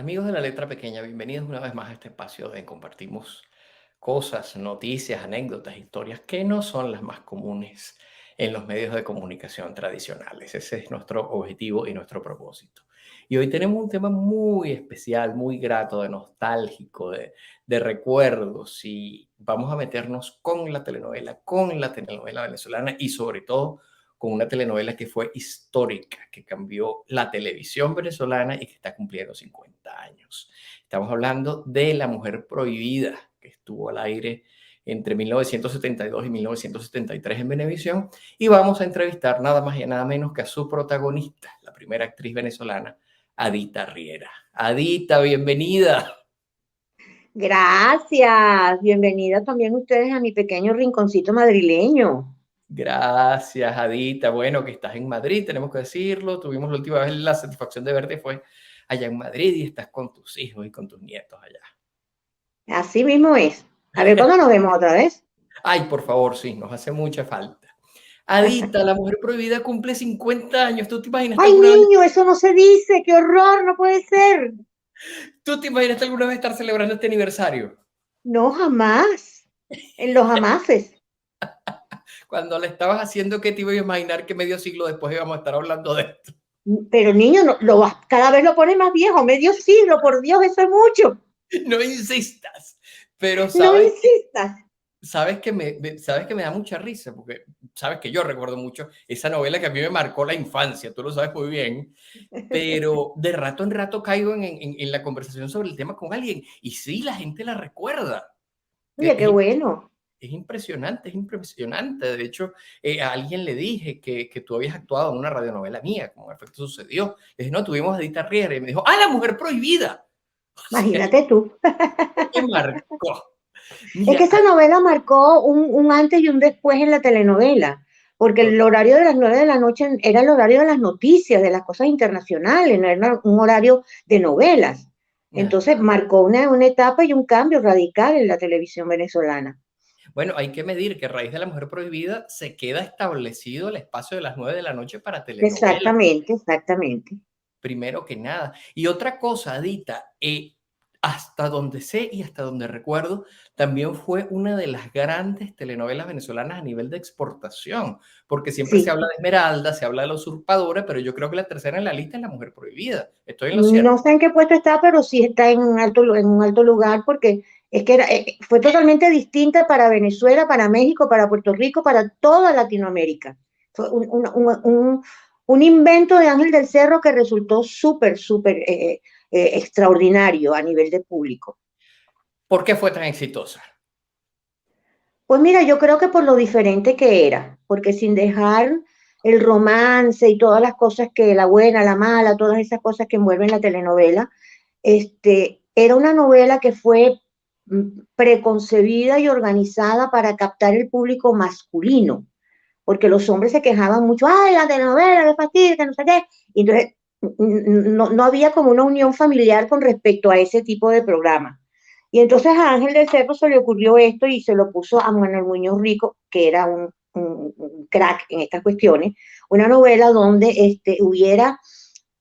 Amigos de la letra pequeña, bienvenidos una vez más a este espacio donde compartimos cosas, noticias, anécdotas, historias que no son las más comunes en los medios de comunicación tradicionales. Ese es nuestro objetivo y nuestro propósito. Y hoy tenemos un tema muy especial, muy grato, de nostálgico, de recuerdos, y vamos a meternos con la telenovela venezolana y sobre todo con una telenovela que fue histórica, que cambió la televisión venezolana y que está cumpliendo 50 años. Estamos hablando de La Mujer Prohibida, que estuvo al aire entre 1972 y 1973 en Venevisión, y vamos a entrevistar nada más y nada menos que a su protagonista, la primera actriz venezolana, Adita Riera. Adita, bienvenida. Gracias, bienvenidas también ustedes a mi pequeño rinconcito madrileño. Gracias, Adita. Bueno, que estás en Madrid, tenemos que decirlo. Tuvimos la última vez la satisfacción de verte, fue allá en Madrid, y estás con tus hijos y con tus nietos allá. Así mismo es. A ver, ¿cuándo nos vemos otra vez? Ay, por favor, sí, nos hace mucha falta. Adita, La Mujer Prohibida cumple 50 años. Ay, niño, eso no se dice, qué horror, no puede ser. ¿Tú te imaginaste alguna vez estar celebrando este aniversario? No, jamás, en los jamases. Cuando le estabas haciendo, ¿qué te iba a imaginar que medio siglo después íbamos a estar hablando de esto? Pero niño, cada vez lo pone más viejo, medio siglo, por Dios, eso es mucho. No insistas, pero No insistas. sabes que me da mucha risa, porque sabes que yo recuerdo mucho esa novela que a mí me marcó la infancia, tú lo sabes muy bien, pero de rato en rato caigo en la conversación sobre el tema con alguien y sí, la gente la recuerda. Oye, qué bueno. Es impresionante, es impresionante. De hecho, a alguien le dije que tú habías actuado en una radionovela mía, como en efecto sucedió. Le dije, no, tuvimos a Edith Riera, y me dijo, ¡ah, La Mujer Prohibida! O sea, Imagínate tú. me marcó. Es que Mira, esa novela marcó un antes y un después en la telenovela, porque el horario de las 9 de la noche era el horario de las noticias, de las cosas internacionales, no era un horario de novelas. Entonces ajá. marcó una etapa y un cambio radical en la televisión venezolana. Bueno, hay que medir que a raíz de La Mujer Prohibida se queda establecido el espacio de las 9 de la noche para telenovelas, Exactamente, exactamente. primero que nada. Y otra cosa, Adita, hasta donde sé y hasta donde recuerdo, también fue una de las grandes telenovelas venezolanas a nivel de exportación, porque siempre se Sí, habla de Esmeralda, se habla de La Usurpadora, pero yo creo que la tercera en la lista es La Mujer Prohibida. ¿Estoy en lo cierto? no sé en qué puesto está, pero sí está en un alto lugar porque es que fue totalmente distinta para Venezuela, para México, para Puerto Rico, para toda Latinoamérica. Fue un invento de Ángel del Cerro que resultó súper extraordinario a nivel de público. ¿Por qué fue tan exitosa? Pues mira, yo creo que por lo diferente que era, porque sin dejar el romance y todas las cosas que la buena, la mala, todas esas cosas que envuelven la telenovela, era una novela que fue preconcebida y organizada para captar el público masculino, porque los hombres se quejaban mucho, ay, la telenovela, qué fastidio, que no sé qué, y entonces no había como una unión familiar con respecto a ese tipo de programa. Y entonces a Ángel del Cerro se le ocurrió esto y se lo puso a Manuel Muñoz Rico, que era un crack en estas cuestiones, una novela donde hubiera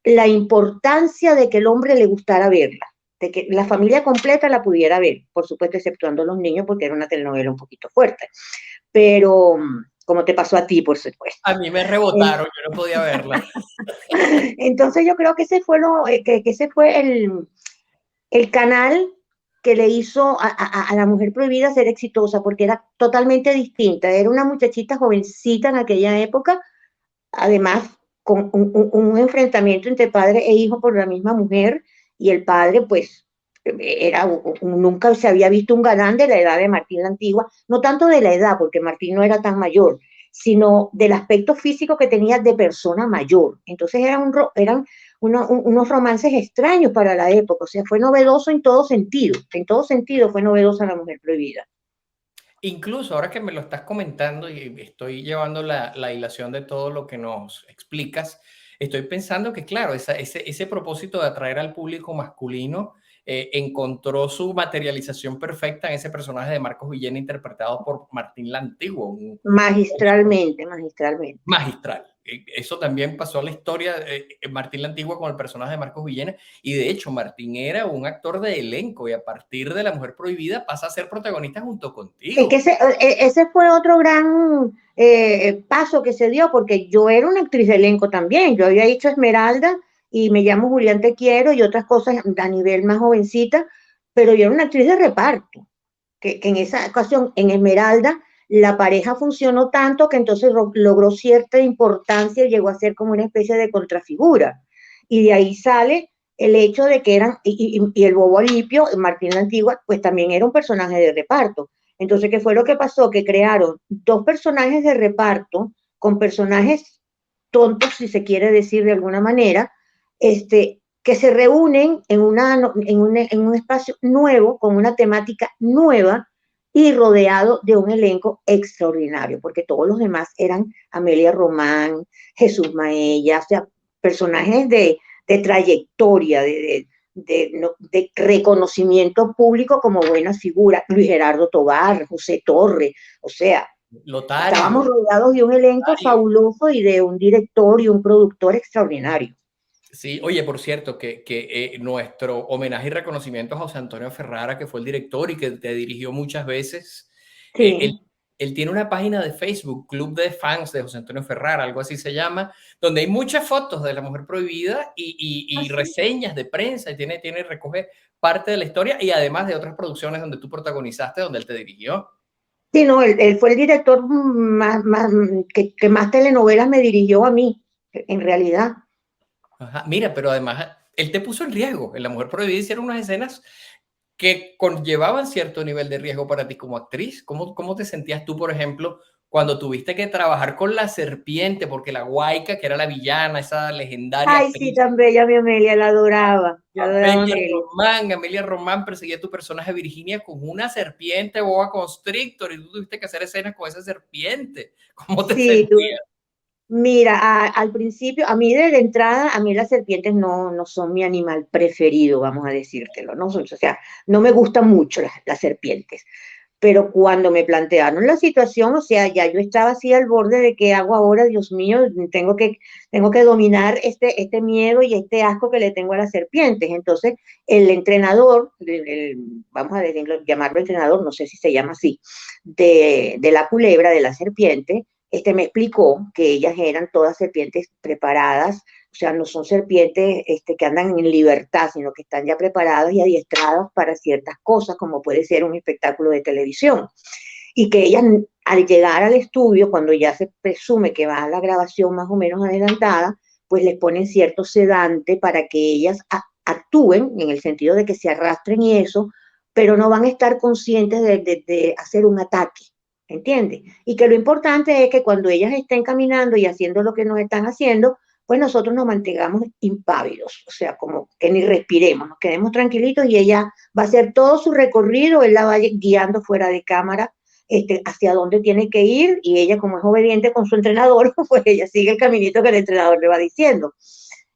la importancia de que el hombre le gustara verla, de que la familia completa la pudiera ver, por supuesto exceptuando los niños porque era una telenovela un poquito fuerte, pero como te pasó a ti, por supuesto. A mí me rebotaron, yo no podía verla. Entonces yo creo que ese fue el canal que le hizo a La Mujer Prohibida ser exitosa, porque era totalmente distinta. Era una muchachita jovencita en aquella época, además con un enfrentamiento entre padre e hijo por la misma mujer, y el padre, pues, nunca se había visto un galán de la edad de Martín la Antigua, no tanto de la edad, porque Martín no era tan mayor, sino del aspecto físico que tenía de persona mayor. Entonces eran unos romances extraños para la época, o sea, fue novedoso en todo sentido fue novedosa La Mujer Prohibida. Incluso ahora que me lo estás comentando y estoy llevando la hilación de todo lo que nos explicas, estoy pensando que, claro, ese propósito de atraer al público masculino encontró su materialización perfecta en ese personaje de Marcos Villena interpretado por Martín la Antigua, un Magistralmente, magistralmente. magistral. eso también pasó a la historia, Martín la Antigua con el personaje de Marcos Villena, y de hecho Martín era un actor de elenco y a partir de La Mujer Prohibida pasa a ser protagonista junto Es que contigo. ese fue otro gran paso que se dio, porque yo era una actriz de elenco también. Yo había hecho Esmeralda y Me llamo Julián Te Quiero y otras cosas a nivel más jovencita, pero yo era una actriz de reparto, que en esa ocasión, en Esmeralda, la pareja funcionó tanto que entonces logró cierta importancia y llegó a ser como una especie de contrafigura. Y de ahí sale el hecho de que eran, y el Bobo Alipio, Martín la Antigua, pues también era un personaje de reparto. Entonces, ¿qué fue lo que pasó? Que crearon dos personajes de reparto con personajes tontos, si se quiere decir de alguna manera, que se reúnen en un espacio nuevo, con una temática nueva y rodeado de un elenco extraordinario, porque todos los demás eran Amelia Román, Jesús Maella, o sea, personajes de trayectoria, de reconocimiento público como buenas figuras, Luis Gerardo Tobar, José Torre, o sea, estábamos Lotario, rodeados de un elenco Lotario. fabuloso y de un director y un productor extraordinario. Sí, oye, por cierto, nuestro homenaje y reconocimiento a José Antonio Ferrara, que fue el director y que te dirigió muchas veces. Él, Sí. él tiene una página de Facebook, Club de Fans de José Antonio Ferrara, algo así se llama, donde hay muchas fotos de La Mujer Prohibida y Así. reseñas de prensa y recoge parte de la historia y además de otras producciones donde tú protagonizaste, donde él te dirigió. Sí, no, él fue el director que más telenovelas me dirigió a mí, en realidad. Ajá. Mira, pero además él te puso en riesgo. En La Mujer Prohibida hicieron unas escenas que conllevaban cierto nivel de riesgo para ti como actriz. ¿Cómo te sentías tú, por ejemplo, cuando tuviste que trabajar con la serpiente? Porque la Guayca, que era la villana, esa legendaria Ay, sí, actriz, tan bella mi Amelia, la adoraba. Yo adoraba a Amelia. Amelia Román perseguía a tu personaje Virginia con una serpiente boa constrictor y tú tuviste que hacer escenas con esa serpiente. ¿Cómo te Sí, sentías? mira, al principio, a mí de entrada, a mí las serpientes no son mi animal preferido, vamos a decírtelo, ¿no? O sea, no me gustan mucho las serpientes. Pero cuando me plantearon la situación, o sea, ya yo estaba así al borde de qué hago ahora, Dios mío, tengo que dominar este miedo y este asco que le tengo a las serpientes. Entonces, el entrenador, vamos a decirlo, llamarlo entrenador, no sé si se llama así, de la culebra, de la serpiente, me explicó que ellas eran todas serpientes preparadas, o sea, no son serpientes que andan en libertad, sino que están ya preparadas y adiestradas para ciertas cosas, como puede ser un espectáculo de televisión. Y que ellas, al llegar al estudio, cuando ya se presume que va a la grabación más o menos adelantada, pues les ponen cierto sedante para que ellas actúen, en el sentido de que se arrastren y eso, pero no van a estar conscientes de hacer un ataque. ¿Entiendes? Y que lo importante es que cuando ellas estén caminando y haciendo lo que nos están haciendo, pues nosotros nos mantengamos impávidos, o sea, como que ni respiremos, nos quedemos tranquilitos y ella va a hacer todo su recorrido, él la va guiando fuera de cámara hacia dónde tiene que ir y ella como es obediente con su entrenador, pues ella sigue el caminito que el entrenador le va diciendo.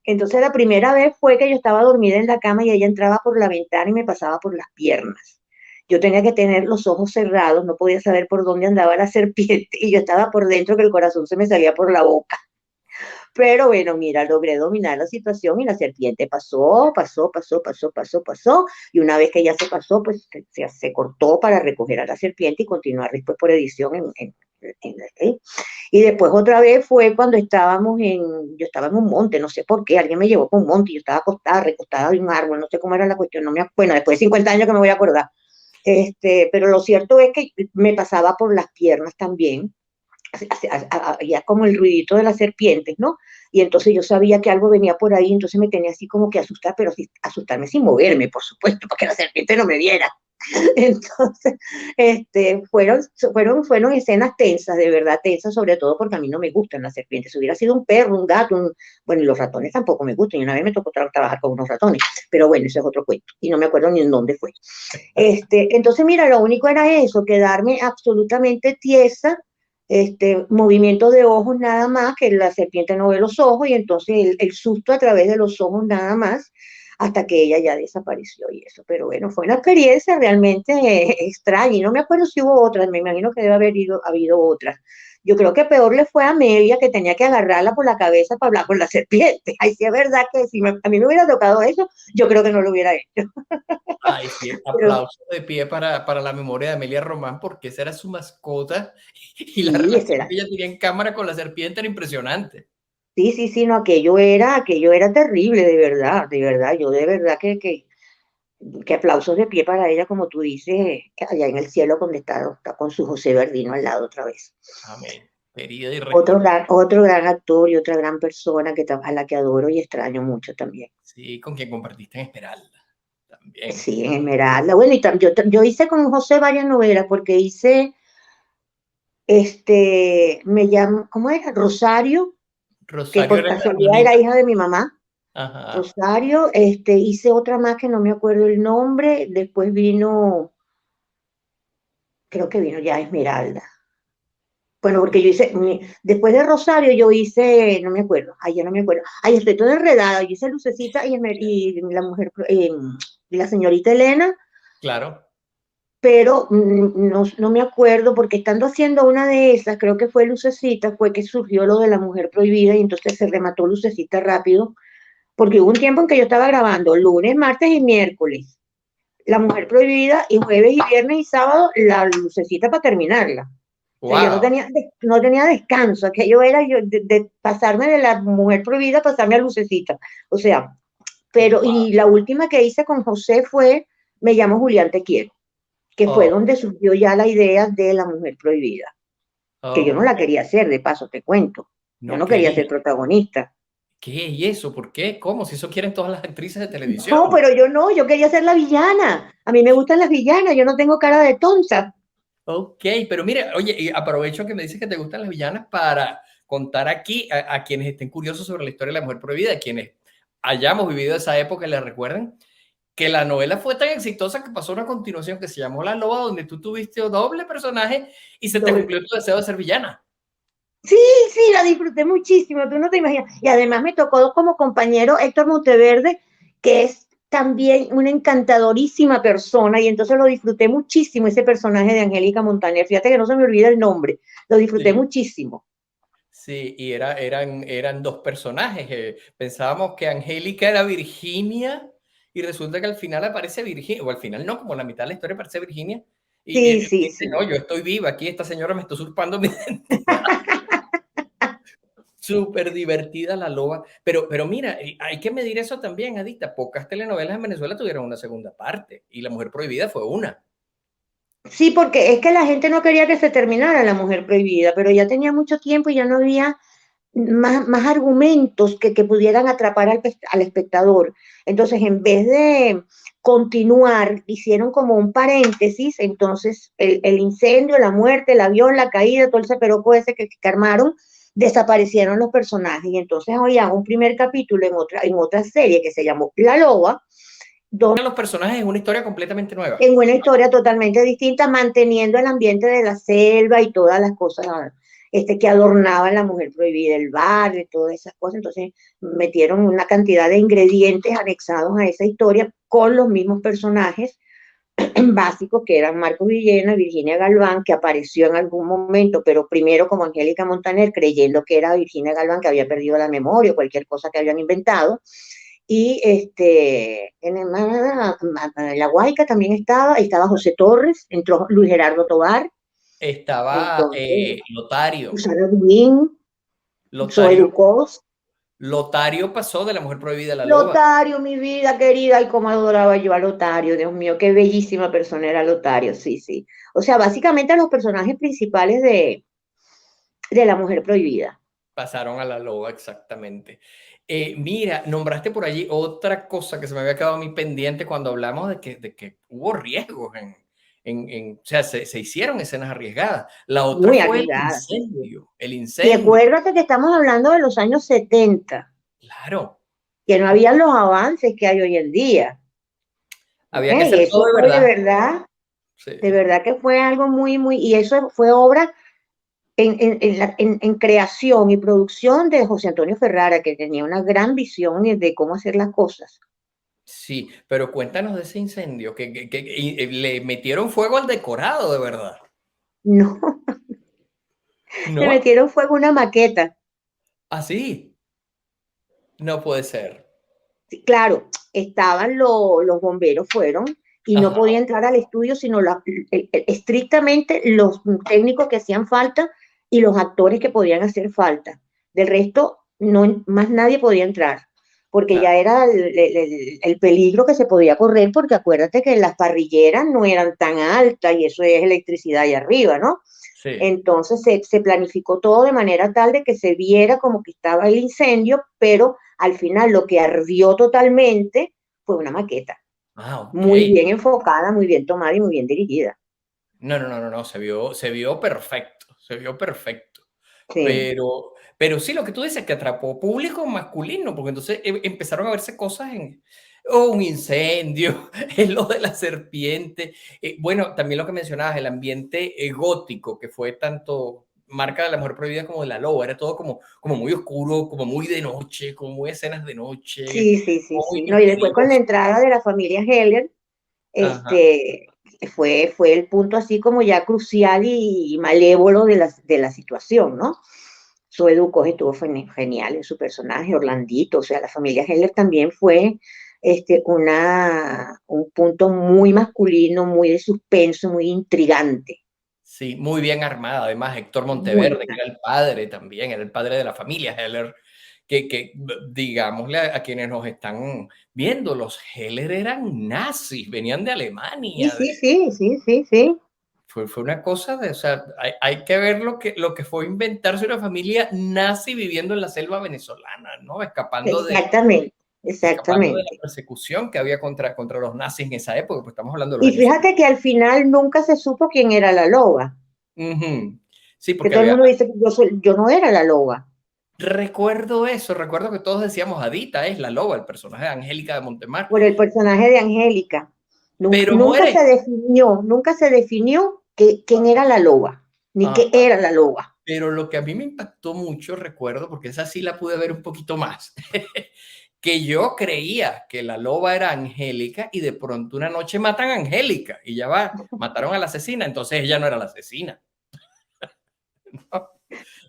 Entonces la primera vez fue que yo estaba dormida en la cama y ella entraba por la ventana y me pasaba por las piernas. Yo tenía que tener los ojos cerrados, no podía saber por dónde andaba la serpiente y yo estaba por dentro que el corazón se me salía por la boca. Pero bueno, mira, logré dominar la situación y la serpiente pasó. Y una vez que ya se pasó, pues se cortó para recoger a la serpiente y continuar después por edición ¿eh? Y después otra vez fue cuando yo estaba en un monte, no sé por qué, alguien me llevó por un monte y yo estaba acostada, recostada de un árbol, no sé cómo era la cuestión, no me acuerdo, bueno, después de 50 años que me voy a acordar. Pero lo cierto es que me pasaba por las piernas también, ya como el ruidito de las serpientes, ¿no? Y entonces yo sabía que algo venía por ahí, entonces me tenía así como que asustar, pero asustarme sin moverme, por supuesto, para que la serpiente no me viera. Entonces, fueron escenas tensas, de verdad tensas, sobre todo porque a mí no me gustan las serpientes. Si hubiera sido un perro, un gato, bueno, y los ratones tampoco me gustan. Y una vez me tocó trabajar con unos ratones, pero bueno, eso es otro cuento. Y no me acuerdo ni en dónde fue. Entonces, mira, lo único era eso, quedarme absolutamente tiesa, movimiento de ojos nada más, que la serpiente no ve los ojos, y entonces el susto a través de los ojos nada más, hasta que ella ya desapareció y eso. Pero bueno, fue una experiencia realmente extraña y no me acuerdo si hubo otras, me imagino que debe habido otras. Yo creo que peor le fue a Amelia, que tenía que agarrarla por la cabeza para hablar con la serpiente. Ay, sí, es verdad que si a mí me hubiera tocado eso, yo creo que no lo hubiera hecho. Ay, sí, Pero aplauso de pie para la memoria de Amelia Román, porque esa era su mascota y la sí, ese relación era. que ella tenía en cámara con la serpiente era impresionante. Sí, sí, sí, no, aquello era terrible, de verdad, yo de verdad que aplausos de pie para ella, como tú dices, allá en el cielo donde está con su José Verdino al lado otra vez. Amén. Querida y recordada. Otro gran actor y otra gran persona a la que adoro y extraño mucho también. Sí, con quien compartiste en Esmeralda también. Sí, en Esmeralda. Bueno, yo hice con José varias novelas porque hice, me llamo, ¿cómo era? Rosario, que Rosario por era la casualidad era hermanita. hija de mi mamá. Ajá, Rosario, hice otra más que no me acuerdo el nombre, después vino, creo que vino ya Esmeralda. Bueno, porque yo hice, después de Rosario yo hice, no me acuerdo, ay, ya no me acuerdo, ay, estoy toda enredada, yo hice Lucecita y la mujer, la señorita Elena, claro. pero no me acuerdo, porque estando haciendo una de esas, creo que fue Lucecita, fue que surgió lo de la mujer prohibida y entonces se remató Lucecita rápido, porque hubo un tiempo en que yo estaba grabando lunes, martes y miércoles, la mujer prohibida, y jueves y viernes y sábado la Lucecita para terminarla. O sea, yo Wow. no tenía descanso, aquello era yo de pasarme de la mujer prohibida a pasarme a Lucecita. O sea, pero Wow. y la última que hice con José fue Me llamo Julián Te Quiero, que fue Oh, donde surgió ya la idea de la mujer prohibida, que yo no ok. la quería hacer, de paso te cuento. Yo No no quería quería. ser protagonista. ¿Qué? ¿Y eso? ¿Por qué? ¿Cómo? Si eso quieren todas las actrices de televisión. No, pero yo no, yo quería ser la villana. A mí me gustan las villanas, yo no tengo cara de tonta. Ok, pero mira, oye, y aprovecho que me dices que te gustan las villanas para contar aquí a quienes estén curiosos sobre la historia de la mujer prohibida, a quienes hayamos vivido esa época y la recuerden, que la novela fue tan exitosa que pasó una continuación que se llamó La Loba, donde tú tuviste doble personaje y se te Doble. cumplió tu deseo de ser villana. Sí, sí, la disfruté muchísimo, tú no te imaginas. Y además me tocó como compañero Héctor Monteverde, que es también una encantadorísima persona, y entonces lo disfruté muchísimo, ese personaje de Angélica Montaner. Fíjate que no se me olvida el nombre, lo disfruté Sí. muchísimo. Sí, y eran dos personajes. Pensábamos que Angélica era Virginia y resulta que al final aparece Virginia, o al final no, como la mitad de la historia aparece Virginia. Y Sí, sí, dice, no, sí. yo estoy viva aquí, esta señora me está usurpando mi identidad. Súper divertida la loba. Pero mira, hay que medir eso también, Adicta. Pocas telenovelas en Venezuela tuvieron una segunda parte y La Mujer Prohibida fue una. Sí, porque es que la gente no quería que se terminara La Mujer Prohibida, pero ya tenía mucho tiempo y ya no había más argumentos que pudieran atrapar al espectador. Entonces, en vez de continuar, hicieron como un paréntesis, entonces el incendio, la muerte, el avión, la caída, todo ese peroco ese que armaron, desaparecieron los personajes. Y entonces había un primer capítulo en otra serie que se llamó La Loba, donde Los personajes es una historia completamente nueva. en una historia totalmente distinta, manteniendo el ambiente de la selva y todas las cosas que adornaban la mujer prohibida, el barrio y todas esas cosas. Entonces metieron una cantidad de ingredientes anexados a esa historia con los mismos personajes básicos que eran Marcos Villena, Virginia Galván, que apareció en algún momento, pero primero como Angélica Montaner, creyendo que era Virginia Galván, que había perdido la memoria o cualquier cosa que habían inventado, y la Guayca también estaba José Torres, entró Luis Gerardo Tobar, Estaba entonces Lotario. Susana Duín, Zoe Lotario Ducos, Lotario pasó de La Mujer Prohibida a La Loba. Lotario, mi vida querida, y cómo adoraba yo a Lotario, Dios mío, qué bellísima persona era Lotario, sí, sí. O sea, básicamente los personajes principales de La Mujer Prohibida. Pasaron a La Loba, exactamente. Mira, nombraste por allí otra cosa que se me había quedado muy pendiente cuando hablamos de que hubo riesgos o sea, se hicieron escenas arriesgadas. La otra Muy fue el arriesgada, sí, sí. incendio, el Y incendio, acuérdate que estamos hablando de los años 70, claro. que no había los avances que hay hoy en día. Había que Y hacer todo eso fue de sí, verdad que fue algo y eso fue obra en creación y producción de José Antonio Ferrara, que tenía una gran visión de cómo hacer las cosas. Sí, pero cuéntanos de ese incendio, que le metieron fuego al decorado, de verdad. No, le ¿No? metieron fuego a una maqueta. Así. No puede ser. Sí, claro, estaban los bomberos, fueron, y no Ajá. podía entrar al estudio sino estrictamente los técnicos que hacían falta y los actores que podían hacer falta. Del resto, no, más nadie podía entrar, porque ya Claro. era el peligro que se podía correr, porque acuérdate que las parrilleras no eran tan altas y eso es electricidad ahí arriba, ¿no? Sí. Entonces se planificó todo de manera tal de que se viera como que estaba el incendio, pero al final lo que ardió totalmente fue una maqueta, Ah, muy okey. bien enfocada, muy bien tomada y muy bien dirigida. No, no, no, no, no, se vio perfecto, se vio perfecto. Sí, Pero sí, lo que tú dices, que atrapó público masculino, porque entonces empezaron a verse cosas en un incendio, en lo de la serpiente. Bueno, también lo que mencionabas, el ambiente gótico, que fue tanto marca de La Mujer Prohibida como de La Loba, era todo como muy oscuro, como muy de noche, como muy escenas de noche, sí, sí, sí, como muy sí. No, y después con la misterioso. entrada de la familia Heller, Ajá. este, fue el punto así como ya crucial y malévolo de la situación, ¿no? Zoe Ducos estuvo genial en su personaje, Orlandito, o sea, la familia Heller también fue un punto muy masculino, muy de suspenso, muy intrigante, Sí, muy bien armada. Además, Héctor muy Monteverde, que bien. era el padre también, era el padre de la familia Heller, digámosle a quienes nos están viendo, los Heller eran nazis, venían de Sí, Alemania. sí, sí, sí, sí, sí. Fue una cosa de, o sea, hay que ver lo que fue inventarse una familia nazi viviendo en la selva venezolana, ¿no? Exactamente, Escapando de la exactamente. persecución que había contra los nazis en esa época, pues estamos hablando de los Y años. fíjate que al final nunca se supo quién era la loba, Ujú. Sí, que porque todo el había. mundo dice que yo no era la loba. Recuerdo eso, recuerdo que todos decíamos Adita es la loba, el personaje de Angélica de Montemar, Por el personaje de Angélica. pero muere. Nunca se definió quién era la loba, ni Ah, qué era la loba. pero lo que a mí me impactó mucho, recuerdo, porque esa sí la pude ver un poquito más, que yo creía que la loba era Angélica y de pronto una noche matan a Angélica y ya va, mataron a la asesina, entonces ella no era la asesina. ¿No?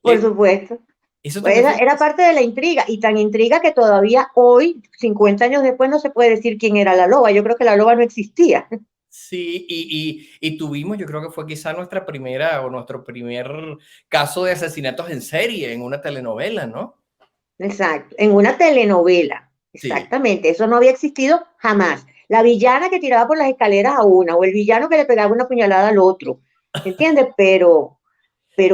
Por Eh, supuesto. Eso Pues también fue. era parte de la intriga, y tan intriga que todavía hoy, 50 años después, no se puede decir quién era la loba. Yo creo que la loba no existía. Sí, y tuvimos, yo creo que fue quizá nuestra primera o nuestro primer caso de asesinatos en serie en una telenovela, ¿no? Exacto, en una telenovela. Sí, Exactamente, eso no había existido jamás. La villana que tiraba por las escaleras a una, o el villano que le pegaba una puñalada al otro, ¿entiendes? Pero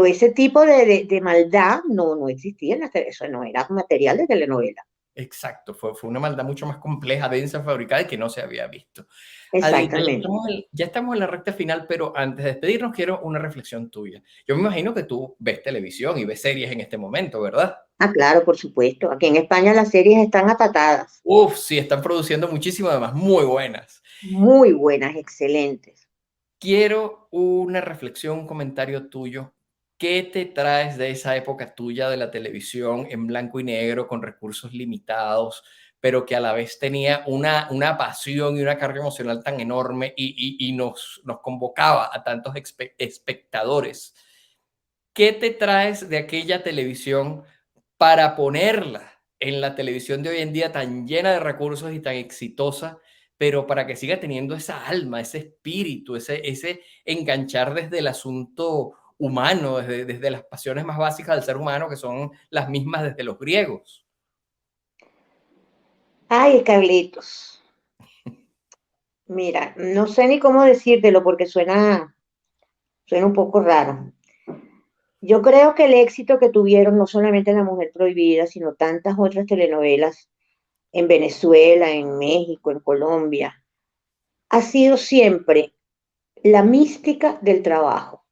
ese tipo de maldad no existía en eso no era material de telenovela. exacto. Fue una maldad mucho más compleja, densa, fabricada y que no se había visto. Adita, ya Exactamente. estamos, ya estamos en la recta final, pero antes de despedirnos quiero una reflexión tuya. Yo me imagino que tú ves televisión y ves series en este momento, ¿verdad? Ah, claro, por supuesto. Aquí en España las series están atatadas, Uf, sí, están produciendo muchísimo, además, muy buenas. muy buenas, excelentes. Quiero una reflexión, un comentario tuyo. ¿Qué te traes de esa época tuya de la televisión en blanco y negro con recursos limitados, pero que a la vez tenía una pasión y una carga emocional tan enorme y nos convocaba a tantos espectadores? ¿Qué te traes de aquella televisión para ponerla en la televisión de hoy en día tan llena de recursos y tan exitosa, pero para que siga teniendo esa alma, ese espíritu, ese enganchar desde el asunto humano, desde las pasiones más básicas del ser humano, que son las mismas desde los griegos? Ay, Carlitos, mira, no sé ni cómo decírtelo porque suena un poco raro. Yo creo que el éxito que tuvieron no solamente La Mujer Prohibida, sino tantas otras telenovelas en Venezuela, en México, en Colombia, ha sido siempre la mística del trabajo,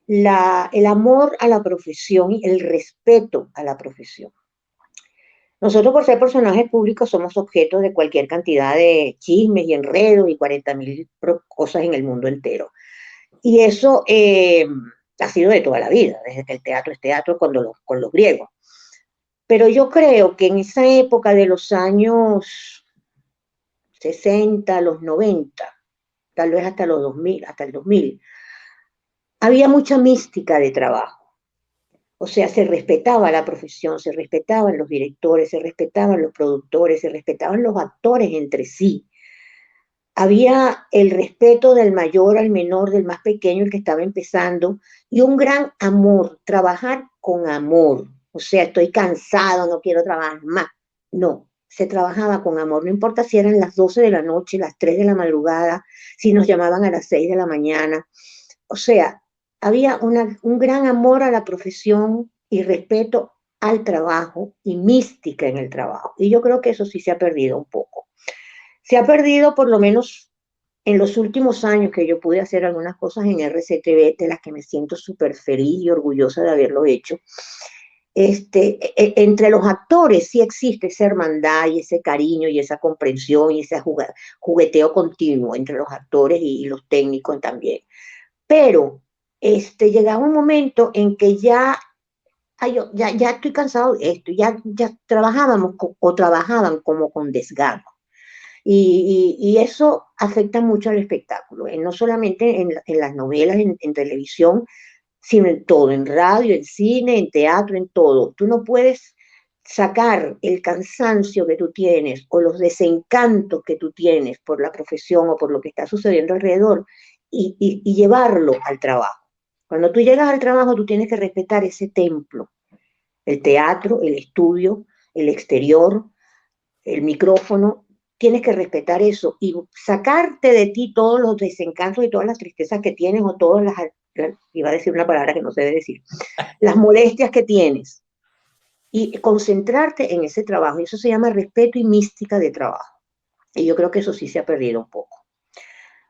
el amor a la profesión y el respeto a la profesión. Nosotros, por ser personajes públicos, somos objetos de cualquier cantidad de chismes y enredos y 40.000 cosas en el mundo entero. Y eso ha sido de toda la vida, desde que el teatro es teatro con los griegos. Pero yo creo que en esa época de los años 60, los 90, tal vez hasta los 2000, hasta el 2000, había mucha mística de trabajo. O sea, se respetaba la profesión, se respetaban los directores, se respetaban los productores, se respetaban los actores entre sí. Había el respeto del mayor al menor, del más pequeño, el que estaba empezando, y un gran amor, trabajar con amor. O sea, estoy cansado, no quiero trabajar más. No, se trabajaba con amor, no importa si eran las 12 de la noche, las 3 de la madrugada, si nos llamaban a las 6 de la mañana. O sea, había un gran amor a la profesión y respeto al trabajo y mística en el trabajo. Y yo creo que eso sí se ha perdido un poco. Se ha perdido por lo menos en los últimos años que yo pude hacer algunas cosas en RCTV, de las que me siento súper feliz y orgullosa de haberlo hecho. Entre los actores sí existe esa hermandad y ese cariño y esa comprensión y ese jugueteo continuo entre los actores y los técnicos también. Pero llegaba un momento en que ya estoy cansado de esto, ya trabajábamos o trabajaban como con desgano. Y eso afecta mucho al espectáculo, no solamente en las novelas, en televisión, sino en todo, en radio, en cine, en teatro, en todo. Tú no puedes sacar el cansancio que tú tienes o los desencantos que tú tienes por la profesión o por lo que está sucediendo alrededor y llevarlo al trabajo. Cuando tú llegas al trabajo, tú tienes que respetar ese templo, el teatro, el estudio, el exterior, el micrófono, tienes que respetar eso y sacarte de ti todos los desencantos y todas las tristezas que tienes o todas iba a decir una palabra que no se debe decir, las molestias que tienes y concentrarte en ese trabajo. Y eso se llama respeto y mística de trabajo. Y yo creo que eso sí se ha perdido un poco.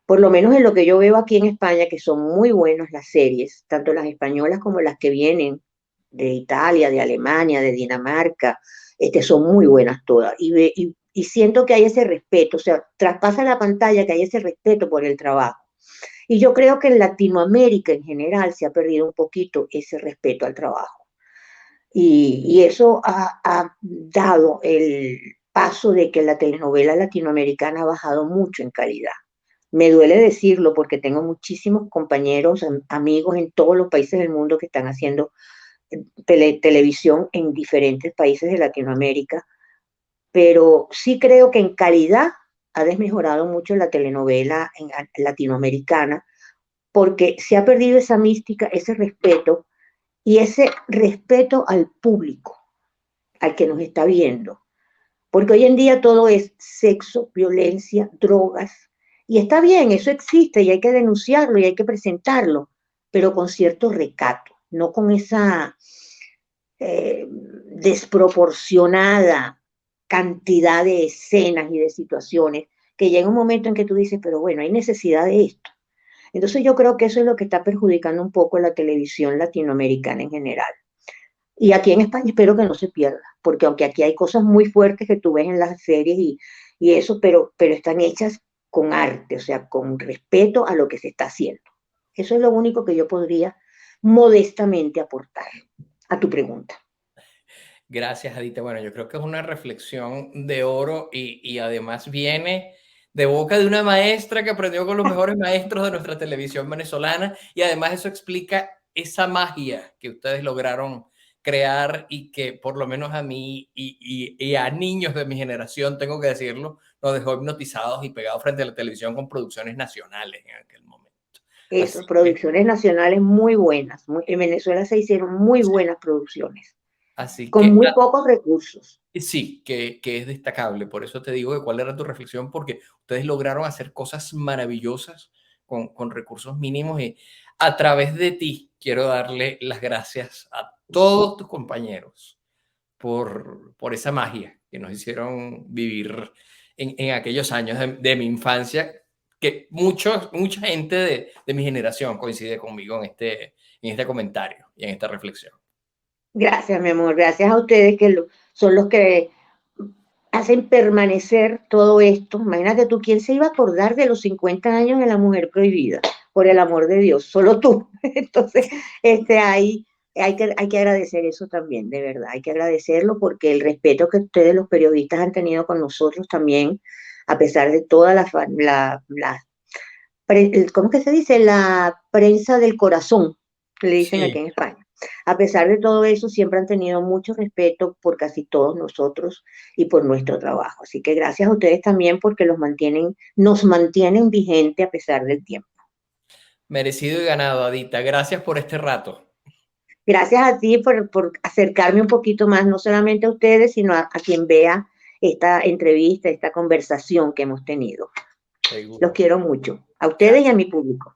Por lo menos en lo que yo veo aquí en España, que son muy buenas las series, tanto las españolas como las que vienen de Italia, de Alemania, de Dinamarca, son muy buenas todas. Y siento que hay ese respeto, o sea, traspasa la pantalla que hay ese respeto por el trabajo. Y yo creo que en Latinoamérica en general se ha perdido un poquito ese respeto al trabajo. Y eso ha dado el paso de que la telenovela latinoamericana ha bajado mucho en calidad. Me duele decirlo porque tengo muchísimos compañeros, amigos en todos los países del mundo que están haciendo televisión en diferentes países de Latinoamérica, pero sí creo que en calidad ha desmejorado mucho la telenovela latinoamericana porque se ha perdido esa mística, ese respeto y ese respeto al público, al que nos está viendo. Porque hoy en día todo es sexo, violencia, drogas. Y está bien, eso existe y hay que denunciarlo y hay que presentarlo, pero con cierto recato, no con esa desproporcionada cantidad de escenas y de situaciones que llega un momento en que tú dices, pero bueno, hay necesidad de esto. Entonces yo creo que eso es lo que está perjudicando un poco la televisión latinoamericana en general. Y aquí en España espero que no se pierda, porque aunque aquí hay cosas muy fuertes que tú ves en las series y eso, pero están hechas con arte, o sea, con respeto a lo que se está haciendo. Eso es lo único que yo podría modestamente aportar a tu pregunta. Gracias, Adita. Bueno, yo creo que es una reflexión de oro y además viene de boca de una maestra que aprendió con los mejores maestros de nuestra televisión venezolana y además eso explica esa magia que ustedes lograron crear y que por lo menos a mí y a niños de mi generación, tengo que decirlo, nos dejó hipnotizados y pegados frente a la televisión con producciones nacionales en aquel momento. Eso, Así que, producciones nacionales muy buenas. En Venezuela se hicieron muy buenas producciones, así con que muy pocos recursos. sí, que es destacable. Por eso te digo que cuál era tu reflexión, porque ustedes lograron hacer cosas maravillosas con recursos mínimos y a través de ti quiero darle las gracias a todos tus compañeros por esa magia que nos hicieron vivir en aquellos años de mi infancia, que mucha gente de mi generación coincide conmigo en este comentario y en esta reflexión. Gracias, mi amor. Gracias a ustedes son los que hacen permanecer todo esto. Imagínate tú, ¿quién se iba a acordar de los 50 años de la mujer prohibida? Por el amor de Dios, solo tú. Entonces, hay que agradecer eso también, de verdad. Hay que agradecerlo porque el respeto que ustedes, los periodistas, han tenido con nosotros también a pesar de toda ¿cómo que se dice? La prensa del corazón, le dicen aquí Sí, en España. A pesar de todo eso, siempre han tenido mucho respeto por casi todos nosotros y por nuestro trabajo. Así que gracias a ustedes también porque nos mantienen vigente a pesar del tiempo. merecido y ganado, Adita. Gracias por este rato. Gracias a ti por acercarme un poquito más, no solamente a ustedes, sino a quien vea esta entrevista, esta conversación que hemos tenido. Los Seguro. quiero mucho, a ustedes y a Gracias. mi público.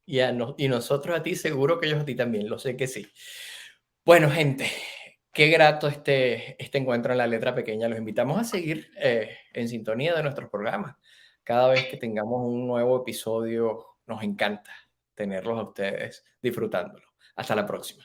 Y nosotros a ti, seguro que ellos a ti también, lo sé que sí. Bueno, gente, qué grato este encuentro en la letra pequeña. Los invitamos a seguir en sintonía de nuestros programas. Cada vez que tengamos un nuevo episodio, nos encanta tenerlos a ustedes disfrutándolo. Hasta la próxima.